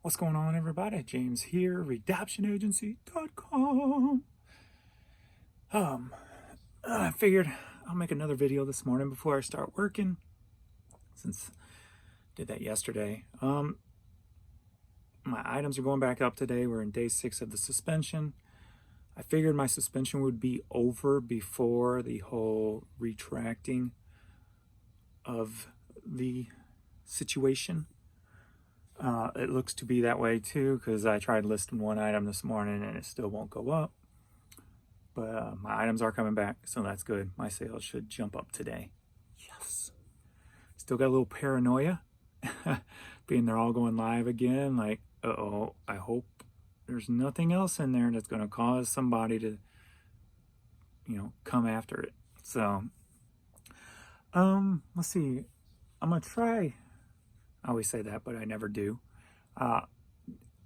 What's going on, everybody? James here, redoptionagency.com. Um, I figured I'll make another video this morning before I start working, since I did that yesterday. My items are going back up today. We're in day 6 of the suspension. I figured my suspension would be over before the whole retracting of the situation. It looks to be that way too, because I tried listing one item this morning and it still won't go up. But my items are coming back, so that's good. My sales should jump up today. Yes. Still got a little paranoia, being they're all going live again. Like, uh-oh, I hope there's nothing else in there that's going to cause somebody to, come after it. So, let's see. I'm going to try. I always say that, but I never do. I'm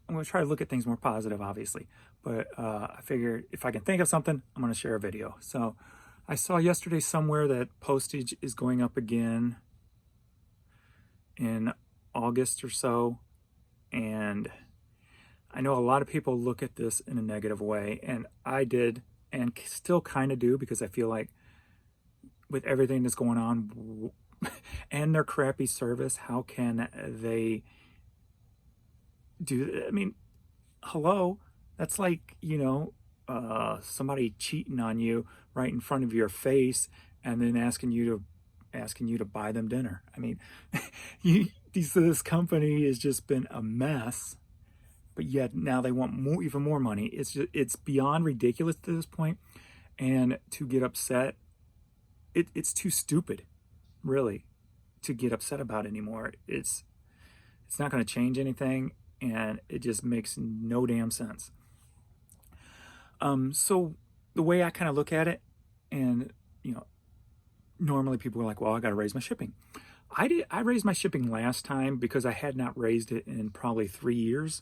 going to try to look at things more positive, obviously. But I figure if I can think of something, I'm going to share a video. So I saw yesterday somewhere that postage is going up again in August or so. And I know a lot of people look at this in a negative way. And I did, and still kind of do, because I feel like with everything that's going on and their crappy service, how can they do? I mean, hello, that's like, somebody cheating on you right in front of your face and then asking you to buy them dinner. I mean, this company has just been a mess, but yet now they want even more money. It's beyond ridiculous to this point, and to get upset, it's too stupid, really, to get upset about anymore. It's not going to change anything, and it just makes no damn sense. So the way I kind of look at it, and normally people are like, well, I got to raise my shipping. I raised my shipping last time because I had not raised it in probably 3 years.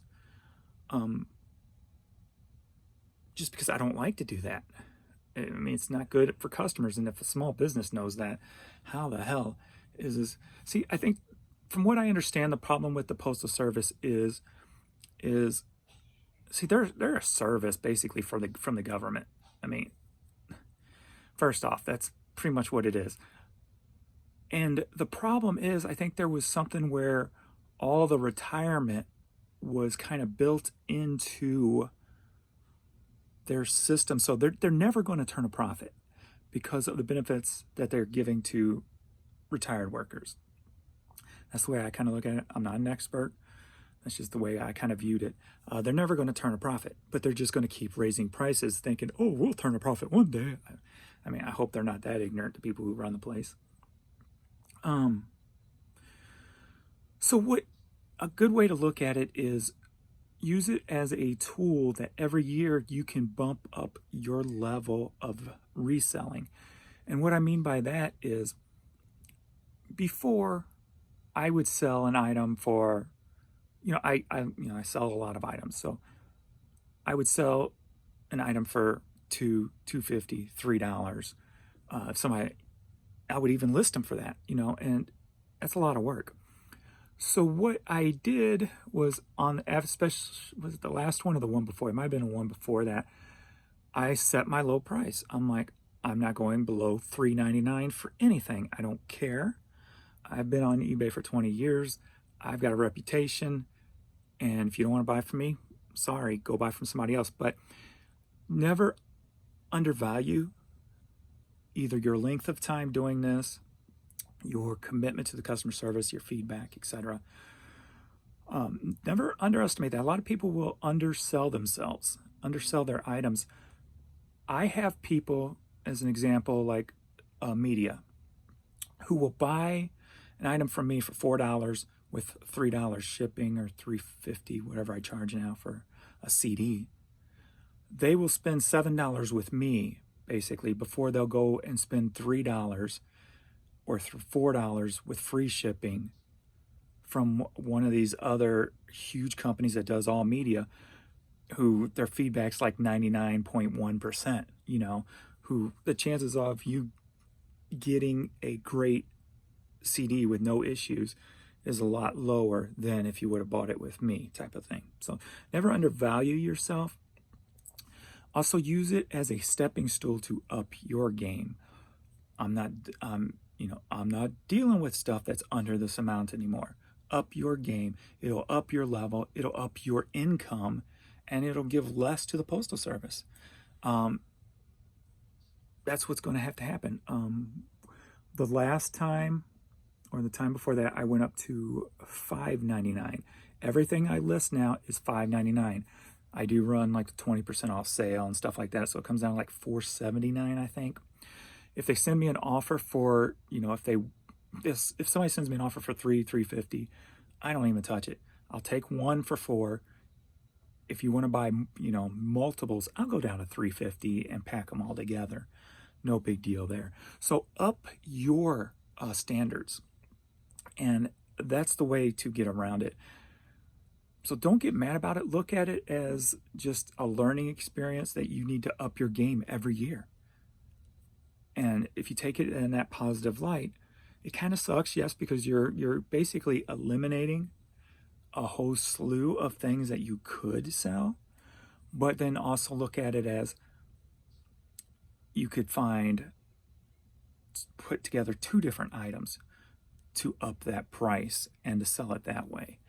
Just because I don't like to do that. I mean, it's not good for customers. And if a small business knows that, how the hell is this? See, I think from what I understand, the problem with the Postal Service is see, they're a service basically from the government. I mean, first off, that's pretty much what it is. And the problem is, I think there was something where all the retirement was kind of built into their system, so they're never going to turn a profit because of the benefits that they're giving to retired workers. That's the way I kind of look at it. I'm not an expert. That's just the way I kind of viewed it. They're never going to turn a profit, but they're just going to keep raising prices, thinking, oh, we'll turn a profit one day. I mean, I hope they're not that ignorant, the people who run the place. So what a good way to look at it is, use it as a tool that every year you can bump up your level of reselling. And what I mean by that is, before I would sell an item for, I sell a lot of items. So I would sell an item for $2.50, $3. If somebody, I would even list them for that, and that's a lot of work. So what I did was, especially, was it the last one or the one before? It might have been the one before that. I set my low price. I'm like, I'm not going below $3.99 for anything. I don't care. I've been on eBay for 20 years. I've got a reputation. And if you don't want to buy from me, sorry, go buy from somebody else. But never undervalue either your length of time doing this, your commitment to the customer service, your feedback, etc. Never underestimate that. A lot of people will undersell themselves, undersell their items. I have people, as an example, like media, who will buy an item from me for $4 with $3 shipping, or $3.50, whatever I charge now for a CD. They will spend $7 with me, basically, before they'll go and spend $3 or $4 with free shipping from one of these other huge companies that does all media, who their feedback's like 99.1%, who the chances of you getting a great CD with no issues is a lot lower than if you would have bought it with me, type of thing. So never undervalue yourself. Also use it as a stepping stool to up your game. I'm not dealing with stuff that's under this amount anymore. Up your game. It'll up your level. It'll up your income, and it'll give less to the Postal Service. That's what's going to have to happen. The last time, or the time before that, I went up to $5.99. Everything I list now is $5.99. I do run like the 20% off sale and stuff like that, so it comes down to like $4.79, I think. If they send me an offer for, if somebody sends me an offer for $3.50, I don't even touch it. I'll take one for $4. If you want to buy, multiples, I'll go down to $3.50 and pack them all together. No big deal there. So up your standards, and that's the way to get around it. So don't get mad about it. Look at it as just a learning experience that you need to up your game every year. And if you take it in that positive light, it kind of sucks, yes, because you're basically eliminating a whole slew of things that you could sell, but then also look at it as you could put together 2 different items to up that price and to sell it that way.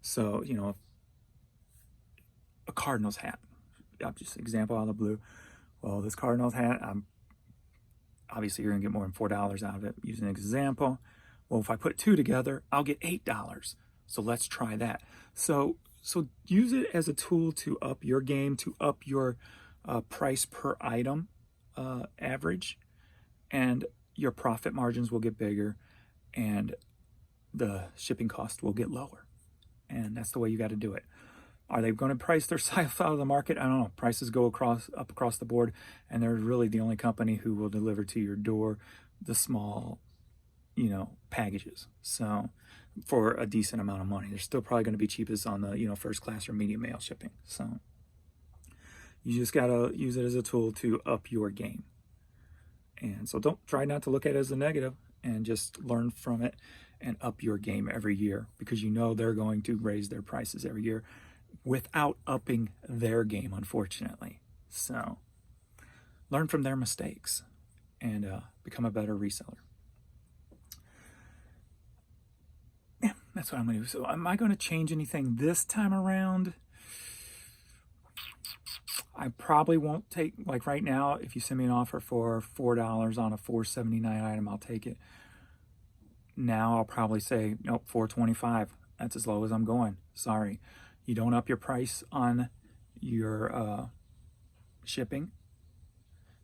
So, a Cardinals hat. Just an example out of the blue. Well, this Cardinals hat, obviously you're going to get more than $4 out of it. Using an example. Well, if I put 2 together, I'll get $8. So let's try that. So use it as a tool to up your game, to up your price per item average, and your profit margins will get bigger, and the shipping cost will get lower. And that's the way you got to do it. Are they going to price their stuff out of the market? I don't know. Prices go up across the board, and they're really the only company who will deliver to your door the small, packages. So for a decent amount of money, they're still probably going to be cheapest on the, first class or medium mail shipping. So you just got to use it as a tool to up your game. And so don't try not to look at it as a negative, and just learn from it and up your game every year, because they're going to raise their prices every year without upping their game, unfortunately. So learn from their mistakes and become a better reseller. Yeah, that's what I'm going to do. So am I going to change anything this time around? I probably won't take, like right now, if you send me an offer for $4 on a $4.79 item, I'll take it. Now I'll probably say, nope, $4.25. That's as low as I'm going. Sorry. You don't up your price on your shipping,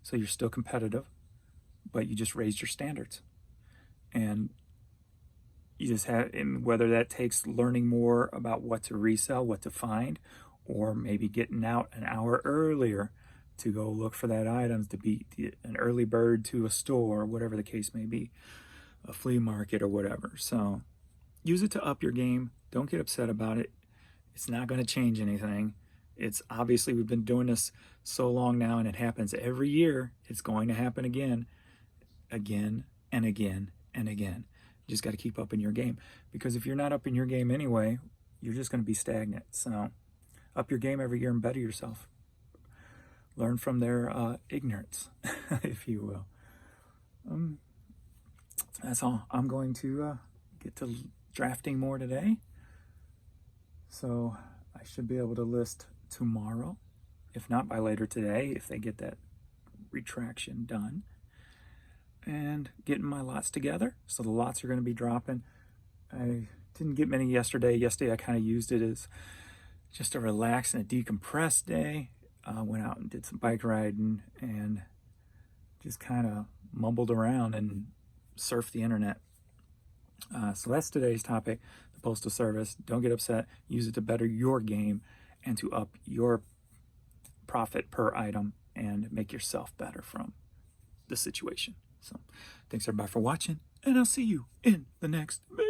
so you're still competitive, but you just raised your standards. And you just have, and whether that takes learning more about what to resell, what to find, or maybe getting out an hour earlier to go look for that item, to be an early bird to a store, or whatever the case may be, a flea market or whatever. So use it to up your game. Don't get upset about it. It's not going to change anything. It's obviously, we've been doing this so long now, and it happens every year. It's going to happen again and again and again. You just got to keep up in your game, because if you're not up in your game anyway, you're just going to be stagnant. So up your game every year and better yourself. Learn from their ignorance, if you will. That's all. I'm going to get to drafting more today. So I should be able to list tomorrow, if not by later today, if they get that retraction done. And getting my lots together. So the lots are going to be dropping. I didn't get many yesterday. Yesterday I kind of used it as just a relax and a decompress day. Went out and did some bike riding and just kind of mumbled around and surfed the internet. So that's today's topic, the Postal Service. Don't get upset. Use it to better your game and to up your profit per item and make yourself better from the situation. So thanks everybody for watching, and I'll see you in the next video.